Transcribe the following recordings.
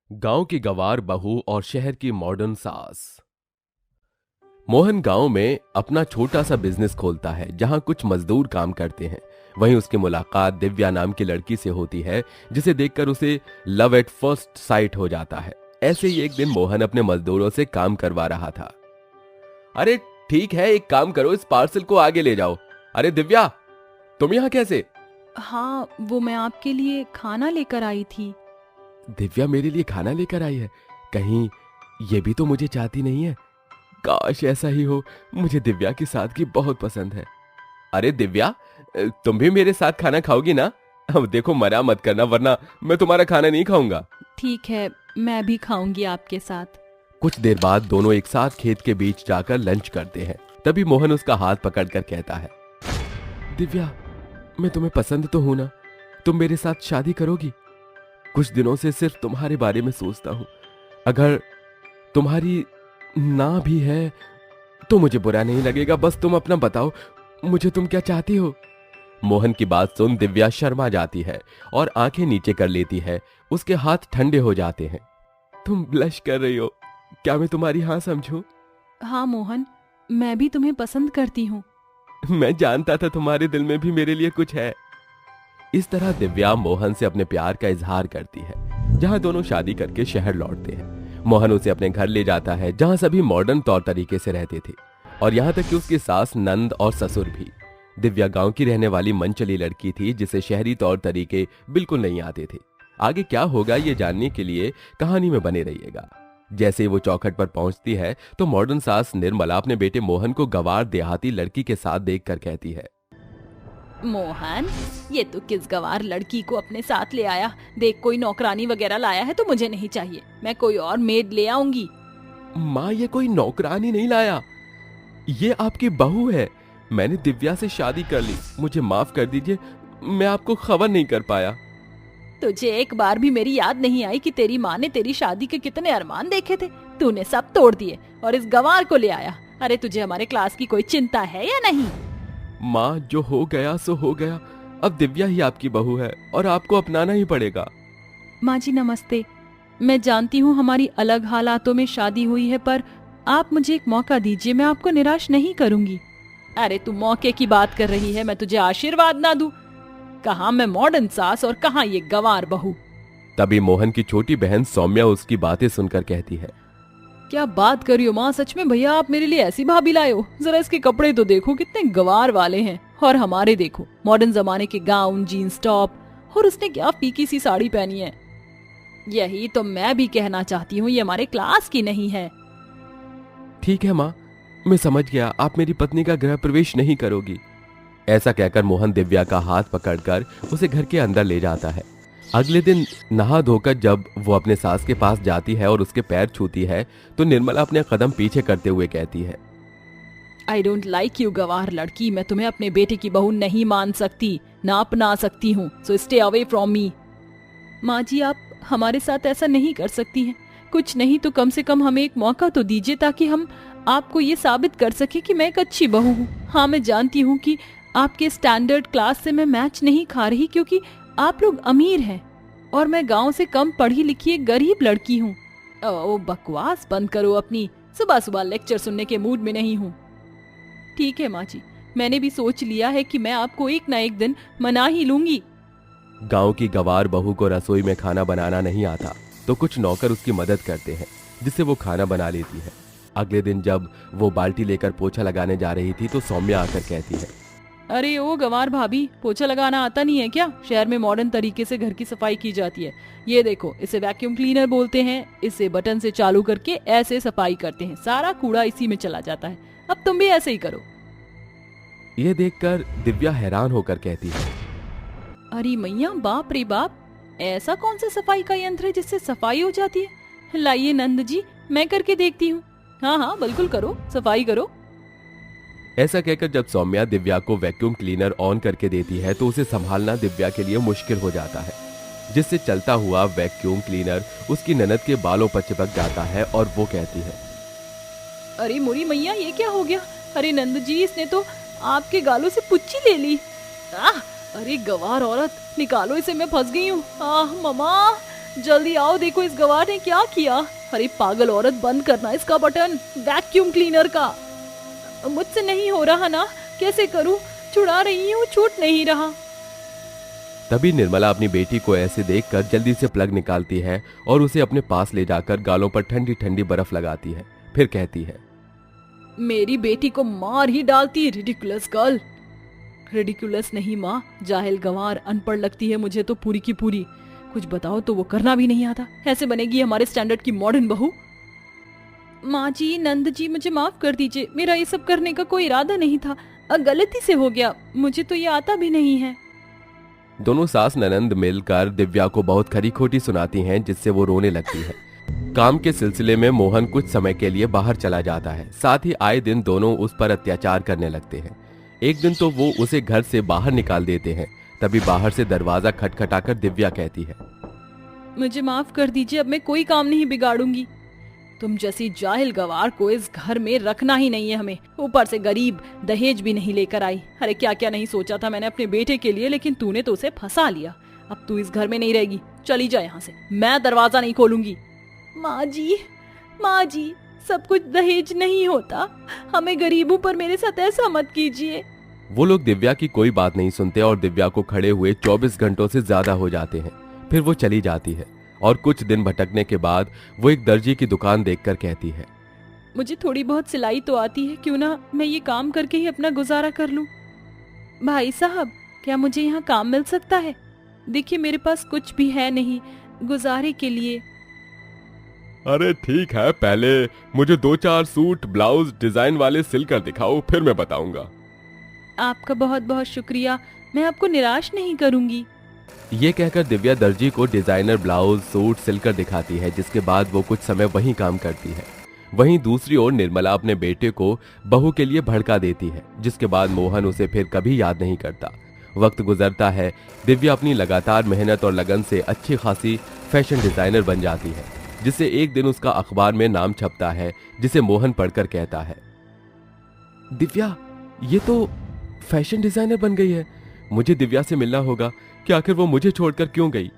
गांव की गंवार बहू और शहर की मॉडर्न सास। मोहन गांव में अपना छोटा सा बिजनेस खोलता है जहां कुछ मजदूर काम करते हैं। वहीं उसकी मुलाकात दिव्या नाम की लड़की से होती है जिसे देखकर उसे लव एट फर्स्ट साइट हो जाता है। ऐसे ही एक दिन मोहन अपने मजदूरों से काम करवा रहा था। अरे ठीक है, एक काम करो, इस पार्सल को आगे ले जाओ। अरे दिव्या, तुम यहाँ कैसे? हाँ, वो मैं आपके लिए खाना लेकर आई थी। दिव्या मेरे लिए खाना लेकर आई है? कहीं ये भी तो मुझे चाहती नहीं है? काश ऐसा ही हो, मुझे दिव्या की सादगी बहुत पसंद है। अरे दिव्या, तुम भी मेरे साथ खाना खाओगी ना? अब देखो, मना मत करना वरना मैं तुम्हारा खाना नहीं खाऊंगा। ठीक है, मैं भी खाऊंगी आपके साथ। कुछ देर बाद दोनों एक साथ खेत के बीच जाकर लंच करते हैं। तभी मोहन उसका हाथ पकड़कर कहता है, दिव्या, मैं तुम्हें पसंद तो हूं ना? तुम मेरे साथ शादी करोगी? कुछ दिनों से सिर्फ तुम्हारे बारे में सोचता हूं। अगर तुम्हारी ना भी है तो मुझे बुरा नहीं लगेगा। बस तुम अपना बताओ, मुझे तुम क्या चाहती हो? मोहन की बात सुन दिव्या शर्मा जाती है और आंखें नीचे कर लेती है। उसके हाथ ठंडे हो जाते हैं। तुम ब्लश कर रही हो, क्या मैं तुम्हारी हाँ समझूं? हाँ मोहन, मैं भी तुम्हें पसंद करती हूँ। मैं जानता था तुम्हारे दिल में भी मेरे लिए कुछ है। इस तरह दिव्या मोहन से अपने प्यार का इजहार करती है। जहां दोनों शादी करके शहर लौटते हैं। मोहन उसे अपने घर ले जाता है जहां सभी मॉडर्न तौर तरीके से रहते थे और यहां तक कि उसकी सास, नंद और ससुर भी। दिव्या गांव की रहने वाली मनचली लड़की थी जिसे शहरी तौर तरीके बिल्कुल नहीं आते थे। आगे क्या होगा ये जानने के लिए कहानी में बने रहिएगा। जैसे ही वो चौखट पर पहुंचती है तो मॉडर्न सास निर्मला अपने बेटे मोहन को गंवार देहाती लड़की के साथ देखकर कहती है, मोहन, ये तो किस गंवार लड़की को अपने साथ ले आया? देख, कोई नौकरानी वगैरह लाया है तो मुझे नहीं चाहिए। मैं कोई और मेड ले आऊंगी। माँ, ये कोई नौकरानी नहीं लाया, ये आपकी बहू है। मैंने दिव्या से शादी कर ली, मुझे माफ कर दीजिए, मैं आपको खबर नहीं कर पाया। तुझे एक बार भी मेरी याद नहीं आई कि तेरी माँ ने तेरी शादी के कितने अरमान देखे थे? तूने सब तोड़ दिए और इस गंवार को ले आया। अरे तुझे हमारे क्लास की कोई चिंता है या नहीं? माँ, जो हो गया सो हो गया। अब दिव्या ही आपकी बहू है और आपको अपनाना ही पड़ेगा। माँ जी नमस्ते। मैं जानती हूँ हमारी अलग हालातों में शादी हुई है, पर आप मुझे एक मौका दीजिए, मैं आपको निराश नहीं करूंगी। अरे तू मौके की बात कर रही है, मैं तुझे आशीर्वाद ना दूं? कहाँ मैं मॉडर्न सास और कहाँ ये गंवार बहू। तभी मोहन की छोटी बहन सौम्या उसकी बातें सुनकर कहती है, क्या बात कर रही हो माँ? सच में भैया, आप मेरे लिए ऐसी भाभी लाए हो? जरा इसके कपड़े तो देखो, कितने गंवार वाले हैं। और हमारे देखो, मॉडर्न जमाने के गाउन, जीन्स टॉप, और उसने क्या फीकी सी साड़ी पहनी है। यही तो मैं भी कहना चाहती हूँ, ये हमारे क्लास की नहीं है। ठीक है माँ, मैं समझ गया, आप मेरी पत्नी का गृह प्रवेश नहीं करोगी। ऐसा कहकर मोहन दिव्या का हाथ पकड़कर उसे घर के अंदर ले जाता है। अगले दिन नहा धोकर जब वो अपने सास के पास जाती है और उसके पैर छूती है तो निर्मला अपने कदम पीछे करते हुए कहती है, आई डोंट लाइक यू गंवार लड़की। मैं तुम्हें अपने बेटे की बहू नहीं मान सकती, ना अपना सकती हूँ। So stay away from me. माँ जी, आप हमारे साथ ऐसा नहीं कर सकती हैं। कुछ नहीं तो कम से कम हमें एक मौका तो दीजिए, ताकि हम आपको ये साबित कर सके कि मैं एक अच्छी बहू हूँ। हाँ, मैं जानती हूँ कि आपके स्टैंडर्ड क्लास से मैं मैच नहीं खा रही, क्योंकि आप लोग अमीर हैं और मैं गांव से कम पढ़ी लिखी एक गरीब लड़की हूँ। ओ बकवास बंद करो अपनी, सुबह सुबह लेक्चर सुनने के मूड में नहीं हूँ। ठीक है माँ जी, मैंने भी सोच लिया है कि मैं आपको एक ना एक दिन मना ही लूंगी। गांव की गंवार बहू को रसोई में खाना बनाना नहीं आता तो कुछ नौकर उसकी मदद करते हैं जिससे वो खाना बना लेती है। अगले दिन जब वो बाल्टी लेकर पोछा लगाने जा रही थी तो सौम्या आकर कहती है, अरे ओ गंवार भाभी, पोछा लगाना आता नहीं है क्या? शहर में मॉडर्न तरीके से घर की सफाई की जाती है। ये देखो, इसे वैक्यूम क्लीनर बोलते हैं। इसे बटन से चालू करके ऐसे सफाई करते हैं, सारा कूड़ा इसी में चला जाता है। अब तुम भी ऐसे ही करो। ये देखकर दिव्या हैरान होकर कहती है, अरे मैया, बाप रे बाप, ऐसा कौन सा सफाई का यंत्र है जिससे सफाई हो जाती है? लाइए नंद जी, मैं करके देखती हूँ। हाँ हाँ बिल्कुल करो, सफाई करो। ऐसा कहकर जब सौम्या दिव्या को वैक्यूम क्लीनर ऑन करके देती है तो उसे संभालना दिव्या के लिए मुश्किल हो जाता है, जिससे चलता हुआ वैक्यूम क्लीनर उसकी ननद के बालों पर चिपक जाता है और वो कहती है, अरे मोरी मैया, ये क्या हो गया? अरे नंद जी, इसने तो आपके गालों से पुच्ची ले ली। अरे गवार औरत, निकालो इसे, मैं फंस गई हूँ। आह ममा, जल्दी आओ, देखो इस गवार ने क्या किया। अरे पागल औरत, बंद करना इसका बटन, वैक्यूम क्लीनर का। मुझसे नहीं हो रहा ना, कैसे करूं? छुड़ा रही हूँ, छूट नहीं रहा। तभी निर्मला अपनी बेटी को ऐसे देखकर जल्दी से प्लग निकालती है और उसे अपने पास ले जाकर गालों पर ठंडी ठंडी बर्फ लगाती है। फिर कहती है, मेरी बेटी को मार ही डालती, रिडिकुलस गर्ल। रिडिकुलस नहीं माँ, जाहिल गंवार, अनपढ़ लगती है मुझे तो पूरी की पूरी। कुछ बताओ तो वो करना भी नहीं आता। ऐसे बनेगी हमारे स्टैंडर्ड की मॉडर्न बहू? माँ जी, नंद जी, मुझे माफ कर दीजिए, मेरा ये सब करने का कोई इरादा नहीं था, गलती से हो गया, मुझे तो ये आता भी नहीं है। दोनों सास ननंद मिलकर दिव्या को बहुत खरी खोटी सुनाती हैं, जिससे वो रोने लगती है। काम के सिलसिले में मोहन कुछ समय के लिए बाहर चला जाता है। साथ ही आए दिन दोनों उस पर अत्याचार करने लगते हैं। एक दिन तो वो उसे घर से बाहर निकाल देते हैं। तभी बाहर से दरवाजा खटखटाकर दिव्या कहती है, मुझे माफ कर दीजिए, अब मैं कोई काम नहीं बिगाड़ूंगी। तुम जैसी जाहिल गवार को इस घर में रखना ही नहीं है हमें। ऊपर से गरीब, दहेज भी नहीं लेकर आई। अरे क्या क्या नहीं सोचा था मैंने अपने बेटे के लिए, लेकिन तूने तो उसे फंसा लिया। अब तू इस घर में नहीं रहेगी, चली जा यहाँ से, मैं दरवाजा नहीं खोलूंगी। माँ जी, सब कुछ दहेज नहीं होता, हमें गरीबों पर मेरे साथ ऐसा मत कीजिए। वो लोग दिव्या की कोई बात नहीं सुनते और दिव्या को खड़े हुए 24 घंटों से ज्यादा हो जाते हैं। फिर वो चली जाती है और कुछ दिन भटकने के बाद वो एक दर्जी की दुकान देखकर कहती है, मुझे थोड़ी बहुत सिलाई तो आती है, क्यों ना मैं ये काम करके ही अपना गुजारा कर लूं। भाई साहब, क्या मुझे यहाँ काम मिल सकता है? देखिए मेरे पास कुछ भी है नहीं गुजारे के लिए। अरे ठीक है, पहले मुझे 2-4 सूट ब्लाउज डिजाइन वाले सिल कर दिखाओ, फिर मैं बताऊंगा। आपका बहुत बहुत शुक्रिया, मैं आपको निराश नहीं करूंगी। ये कहकर दिव्या दर्जी को डिजाइनर ब्लाउज सूट सिलकर दिखाती है, जिसके बाद वो कुछ समय वहीं काम करती है। वहीं दूसरी ओर निर्मला अपने बेटे को बहू के लिए भड़का देती है, जिसके बाद मोहन उसे फिर कभी याद नहीं करता। वक्त गुजरता है, दिव्या अपनी लगातार मेहनत और लगन से अच्छी खासी फैशन डिजाइनर बन जाती है, जिससे एक दिन उसका अखबार में नाम छपता है, जिसे मोहन पढ़कर कहता है, दिव्या ये तो फैशन डिजाइनर बन गई है, मुझे दिव्या से मिलना होगा कि आखिर वो मुझे छोड़कर क्यों गई।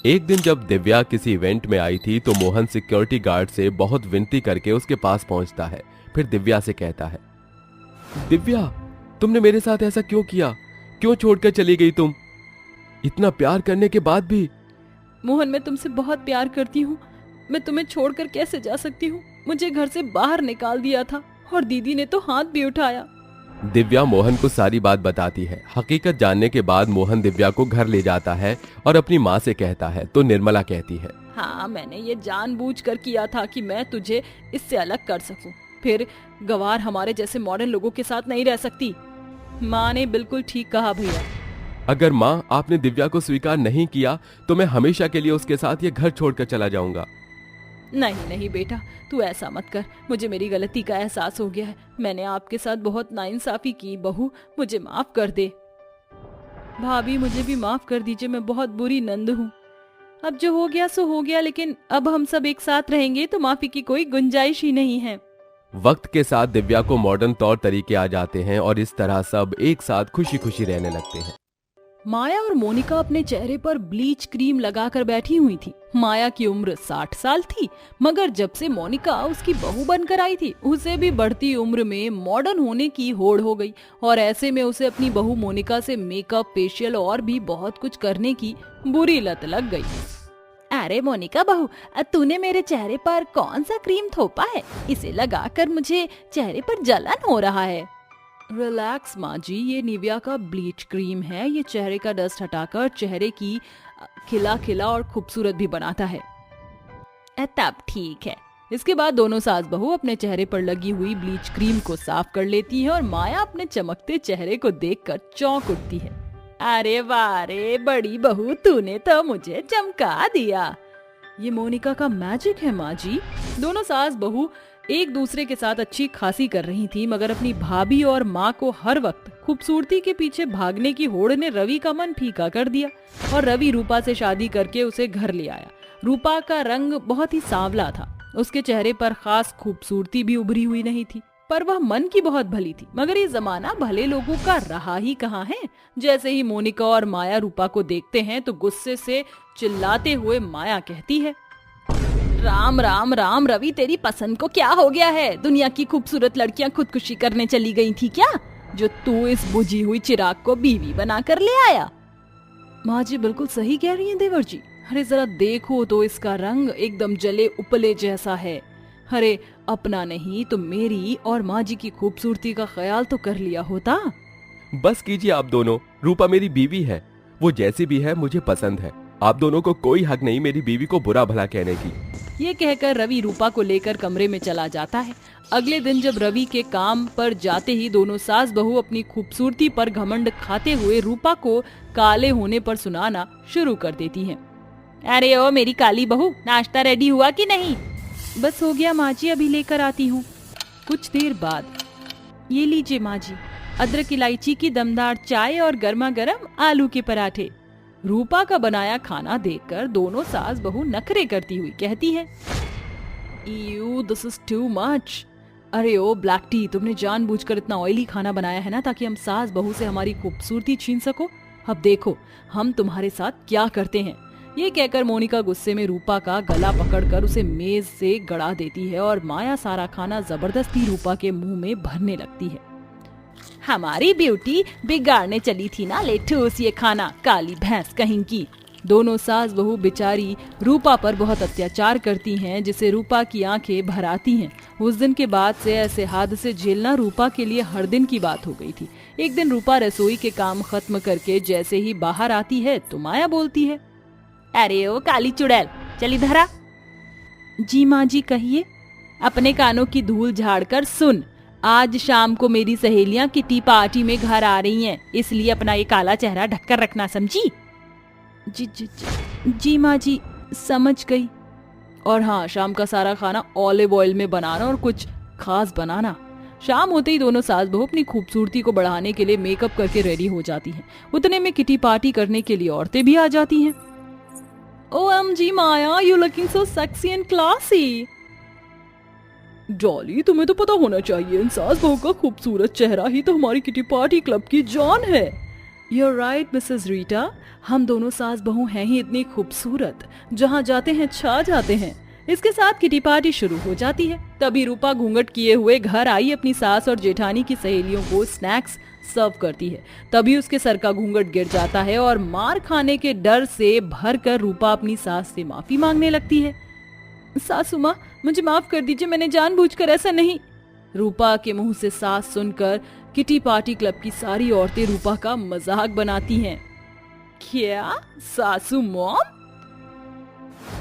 एक दिन जब दिव्या किसी इवेंट में आई थी तो मोहन सिक्योरिटी गार्ड से बहुत विनती करके उसके पास पहुंचता है। फिर दिव्या से कहता है, दिव्या तुमने मेरे साथ ऐसा क्यों किया, क्यों छोड़कर चली गई तुम, इतना प्यार करने के बाद भी। मोहन, मैं तुमसे बहुत प्यार करती हूँ, मैं तुम्हें छोड़कर कैसे जा सकती हूँ? मुझे घर से बाहर निकाल दिया था और दीदी ने तो हाथ भी उठाया। दिव्या मोहन को सारी बात बताती है। हकीकत जानने के बाद मोहन दिव्या को घर ले जाता है और अपनी माँ से कहता है तो निर्मला कहती है, हाँ, मैंने ये जानबूझकर किया था कि मैं तुझे इससे अलग कर सकूं। फिर गवार हमारे जैसे मॉडर्न लोगों के साथ नहीं रह सकती। माँ ने बिल्कुल ठीक कहा भैया। अगर माँ आपने दिव्या को स्वीकार नहीं किया तो मैं हमेशा के लिए उसके साथ ये घर छोड़कर चला जाऊंगा। नहीं नहीं बेटा, तू ऐसा मत कर, मुझे मेरी गलती का एहसास हो गया है, मैंने आपके साथ बहुत नाइंसाफी की। बहू मुझे माफ कर दे। भाभी मुझे भी माफ कर दीजिए, मैं बहुत बुरी नंद हूँ। अब जो हो गया सो हो गया, लेकिन अब हम सब एक साथ रहेंगे तो माफी की कोई गुंजाइश ही नहीं है। वक्त के साथ दिव्या को मॉडर्न तौर तरीके आ जाते हैं और इस तरह सब एक साथ खुशी खुशी रहने लगते हैं। माया और मोनिका अपने चेहरे पर ब्लीच क्रीम लगाकर बैठी हुई थी। माया की उम्र 60 साल थी, मगर जब से मोनिका उसकी बहू बनकर आई थी, उसे भी बढ़ती उम्र में मॉडर्न होने की होड़ हो गई और ऐसे में उसे अपनी बहू मोनिका से मेकअप, फेशियल और भी बहुत कुछ करने की बुरी लत लग गई। अरे मोनिका बहू, तूने मेरे चेहरे पर कौन सा क्रीम थोपा है? इसे लगाकर मुझे चेहरे पर जलन हो रहा है। रिलैक्स माँ जी, ये निविया का ब्लीच क्रीम है, ये चेहरे का डस्ट हटाकर चेहरे की खिला खिला और खूबसूरत भी बनाता है। तब ठीक है। इसके बाद दोनों सास बहू अपने चेहरे पर लगी हुई ब्लीच क्रीम को साफ कर लेती है और माया अपने चमकते चेहरे को देखकर चौंक उठती है। अरे वाह रे बड़ी बहू, तूने तो मुझे चमका दिया। ये मोनिका का मैजिक है माँ जी। दोनों सास बहू एक दूसरे के साथ अच्छी खासी कर रही थी, मगर अपनी भाभी और माँ को हर वक्त खूबसूरती के पीछे भागने की होड़ ने रवि का मन फीका कर दिया और रवि रूपा से शादी करके उसे घर ले आया। रूपा का रंग बहुत ही सांवला था, उसके चेहरे पर खास खूबसूरती भी उभरी हुई नहीं थी, पर वह मन की बहुत भली थी। मगर ये जमाना भले लोगों का रहा ही कहाँ है। जैसे ही मोनिका और माया रूपा को देखते हैं तो गुस्से से चिल्लाते हुए माया कहती है, राम राम राम रवि, तेरी पसंद को क्या हो गया है? दुनिया की खूबसूरत लड़कियां खुदकुशी करने चली गई थी क्या, जो तू इस बुझी हुई चिराग को बीवी बनाकर ले आया? माँ जी बिल्कुल सही कह रही हैं देवर जी। अरे जरा देखो तो, इसका रंग एकदम जले उपले जैसा है। अरे अपना नहीं तो मेरी और माँ जी की खूबसूरती का ख्याल तो कर लिया होता। बस कीजिए आप दोनों, रूपा मेरी बीवी है, वो जैसी भी है मुझे पसंद है। आप दोनों को कोई हक नहीं मेरी बीवी को बुरा भला कहने की। ये कहकर रवि रूपा को लेकर कमरे में चला जाता है। अगले दिन जब रवि के काम पर जाते ही दोनों सास बहू अपनी खूबसूरती पर घमंड खाते हुए रूपा को काले होने पर सुनाना शुरू कर देती हैं। अरे ओ मेरी काली बहू, नाश्ता रेडी हुआ कि नहीं? बस हो गया माँ जी, अभी लेकर आती हूँ। कुछ देर बाद, ये लीजिए माँ जी, अदरक इलायची की दमदार चाय और गर्मा गर्म आलू के पराठे। रूपा का बनाया खाना देखकर दोनों सास बहू नखरे करती हुई कहती है, you this is too much. अरे ओ ब्लैक टी, तुमने जानबूझकर इतना ऑयली खाना बनाया है ना, ताकि हम सास बहू से हमारी खूबसूरती छीन सको। अब देखो हम तुम्हारे साथ क्या करते हैं। ये कहकर मोनिका गुस्से में रूपा का गला पकड़कर उसे मेज से गड़ा देती है और माया सारा खाना जबरदस्ती रूपा के मुंह में भरने लगती है। हमारी ब्यूटी बिगाड़ने चली थी ना लेठूस ये खाना, काली भैंस कहीं की। दोनों सास बहू बेचारी रूपा पर बहुत अत्याचार करती हैं, जिसे रूपा की आंखें भर आती हैं। उस दिन के बाद से ऐसे हादसे झेलना रूपा के लिए हर दिन की बात हो गई थी। एक दिन रूपा रसोई के काम खत्म करके जैसे ही बाहर आती है तो माया बोलती है, अरे ओ काली चुड़ैल, चली धरा। जी माँ जी कहिए। अपने कानों की धूल झाड़कर सुन, आज शाम को मेरी सहेलियां किटी पार्टी में घर आ रही हैं, इसलिए अपना ये काला चेहरा ढककर रखना, समझी? जी माँ जी, समझ गई। और हाँ, शाम का सारा खाना ऑलिव ऑयल में बनाना और कुछ खास बनाना। शाम होते ही दोनों सास बहू अपनी खूबसूरती को बढ़ाने के लिए मेकअप करके रेडी हो जाती हैं। उतने में किटी पार्टी करने के लिए औरतें भी आ जाती हैं। OMG Maya, you looking so sexy and classy. Dolly, तुम्हें तो पता होना चाहिए, इन सास बहू का खूबसूरत चेहरा ही तो हमारी किटी पार्टी क्लब की जान है। You're right, मिसेस रीटा, हम दोनों सास बहू हैं ही इतनी खूबसूरत, जहाँ जाते हैं छा जाते हैं। इसके साथ किटी पार्टी शुरू हो जाती है। तभी रूपा घूंघट किए हुए घर आई अपनी सास और जेठानी की सहेलियों को स्नैक्स सर्व करती है। तभी उसके सर का घूंघट गिर जाता है और मार खाने के डर से भरकर रूपा अपनी सास से माफी मांगने लगती है। सासू माँ, मुझे माफ कर दीजिए, मैंने जानबूझकर ऐसा नहीं। रूपा के मुंह से सास सुनकर किटी पार्टी क्लब की सारी औरतें रूपा का मजाक बनाती हैं। क्या सासू mom?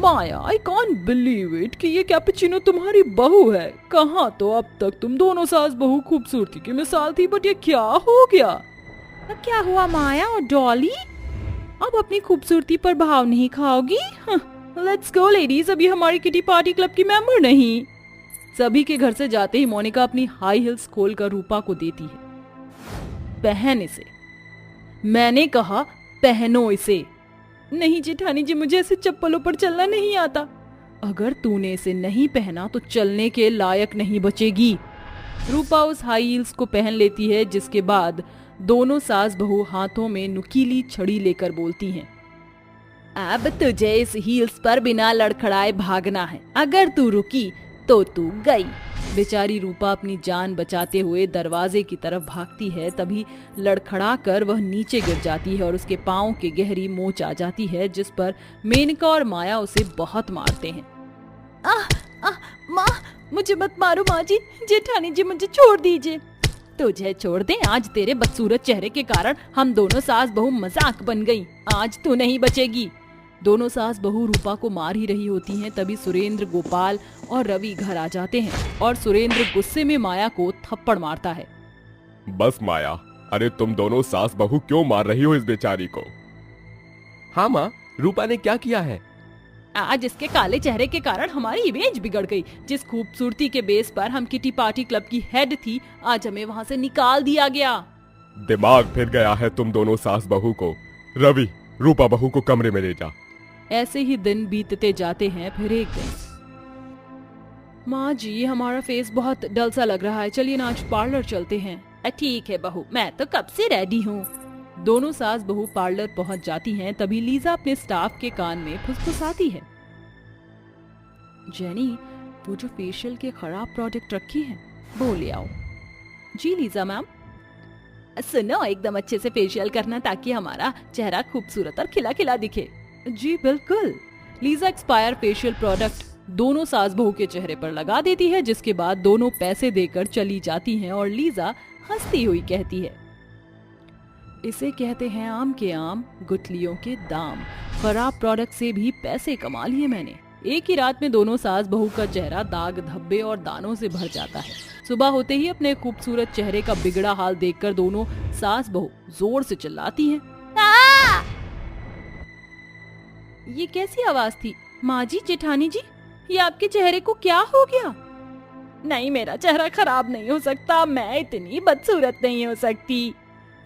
Maya, I can't believe it कि ये कैपुचिनो तुम्हारी बहू है। कहाँ तो अब तक तुम दोनों सास बहू खूबसूरती की मिसाल थी, बट ये क्या हो गया? क्या हुआ माया और डॉली? अब अपनी खूबसूरती पर भाव नहीं खाओगी? लेट्स गो लेडीज, अभी हमारी किटी पार्टी क्लब की मेंबर नहीं। सभी के घर से जाते ही मोनिका अपनी हाई हील्स खोलकर रूपा को देती है। पहन इसे। मैंने कहा पहनो इसे। नहीं जेठानी जी, मुझे ऐसे चप्पलों पर चलना नहीं आता। अगर तूने इसे नहीं पहना तो चलने के लायक नहीं बचेगी। रूपा उस हाई हील्स को पहन लेती है, जिसके बाद दोनों सास बहू हाथों में नुकीली छड़ी लेकर बोलती हैं, अब तुझे इस हील्स पर बिना लड़खड़ाए भागना है। अगर तू रुकी तो तू गई। बेचारी रूपा अपनी जान बचाते हुए दरवाजे की तरफ भागती है। तभी लड़खड़ाकर वह नीचे गिर जाती है और उसके पांव के गहरी मोच आ जाती है, जिस पर मेनका और माया उसे बहुत मारते हैं। माँ, मुझे मत मारो माँ जी, जेठानी जी मुझे छोड़ दीजिए। तुझे छोड़ दे? आज तेरे बदसूरत चेहरे के कारण हम दोनों सास बहू मजाक बन गई। आज तू नहीं बचेगी। दोनों सास बहू रूपा को मार ही रही होती हैं, तभी सुरेंद्र, गोपाल और रवि घर आ जाते हैं और सुरेंद्र गुस्से में माया को थप्पड़ मारता है। बस माया, अरे तुम दोनों सास बहू क्यों मार रही हो इस बेचारी को? हाँ माँ, रूपा ने क्या किया है? आज इसके काले चेहरे के कारण हमारी इमेज बिगड़ गई। जिस खूबसूरती के बेस पर हम किटी पार्टी क्लब की हेड थी, आज हमें वहाँ से निकाल दिया गया। दिमाग फिर गया है तुम दोनों सास बहू को। रवि, रूपा बहू को कमरे में ले जा। ऐसे ही दिन बीतते जाते हैं। फिर एक दिन, माँ जी हमारा फेस बहुत डल सा लग रहा है, चलिए ना आज पार्लर चलते हैं। ठीक है बहू, मैं तो कब से रेडी हूँ। दोनों सास बहू पार्लर पहुंच जाती हैं। तभी लीजा अपने स्टाफ के कान में फुसफुसाती है, जेनी वो जो फेशियल के खराब प्रोडक्ट रखी हैं वो ले आओ। जी लीजा मैम। सुनो, एकदम अच्छे से फेशियल करना ताकि हमारा चेहरा खूबसूरत और खिला खिला दिखे। जी बिल्कुल। लीजा एक्सपायर फेशियल प्रोडक्ट दोनों सास बहू के चेहरे पर लगा देती है, जिसके बाद दोनों पैसे देकर चली जाती हैं और लीजा हंसती हुई कहती है, इसे कहते हैं आम के आम गुठलियों के दाम। खराब प्रोडक्ट से भी पैसे कमा लिए मैंने। एक ही रात में दोनों सास बहू का चेहरा दाग धब्बे और दानों से भर जाता है। सुबह होते ही अपने खूबसूरत चेहरे का बिगड़ा हाल देखकर दोनों सास बहू जोर से चिल्लाती हैं। ये कैसी आवाज थी? माँ जी, जेठानी जी, ये आपके चेहरे को क्या हो गया? नहीं, मेरा चेहरा खराब नहीं हो सकता, मैं इतनी बदसूरत नहीं हो सकती।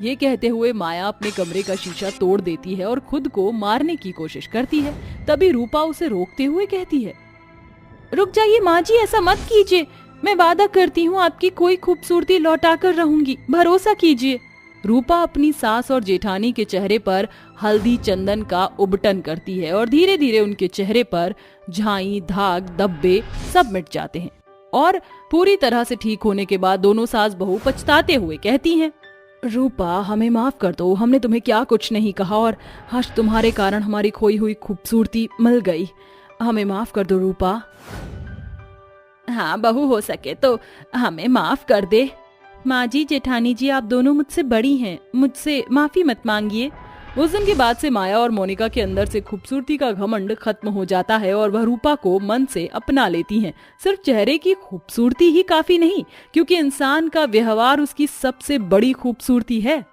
ये कहते हुए माया अपने कमरे का शीशा तोड़ देती है और खुद को मारने की कोशिश करती है। तभी रूपा उसे रोकते हुए कहती है, रुक जाइए माँ जी, ऐसा मत कीजिए। मैं वादा करती हूँ आपकी कोई खूबसूरती लौटा कर रहूंगी, भरोसा कीजिए। रूपा अपनी सास और जेठानी के चेहरे पर हल्दी चंदन का उबटन करती है और धीरे धीरे उनके चेहरे पर झाई, दाग, धब्बे सब मिट जाते हैं। और पूरी तरह से ठीक होने के बाद दोनों सास बहू पछताते हुए कहती हैं, रूपा हमें माफ कर दो, हमने तुम्हें क्या कुछ नहीं कहा और आज तुम्हारे कारण हमारी खोई हुई खूबसूरती मिल गई। हमें माफ कर दो रूपा। हाँ बहू, हो सके तो हमें माफ कर दे। माँ जी, जेठानी जी, आप दोनों मुझसे बड़ी हैं, मुझसे माफी मत मांगिए। उस दिन के बाद से माया और मोनिका के अंदर से खूबसूरती का घमंड खत्म हो जाता है और वह रूपा को मन से अपना लेती हैं। सिर्फ चेहरे की खूबसूरती ही काफी नहीं, क्योंकि इंसान का व्यवहार उसकी सबसे बड़ी खूबसूरती है।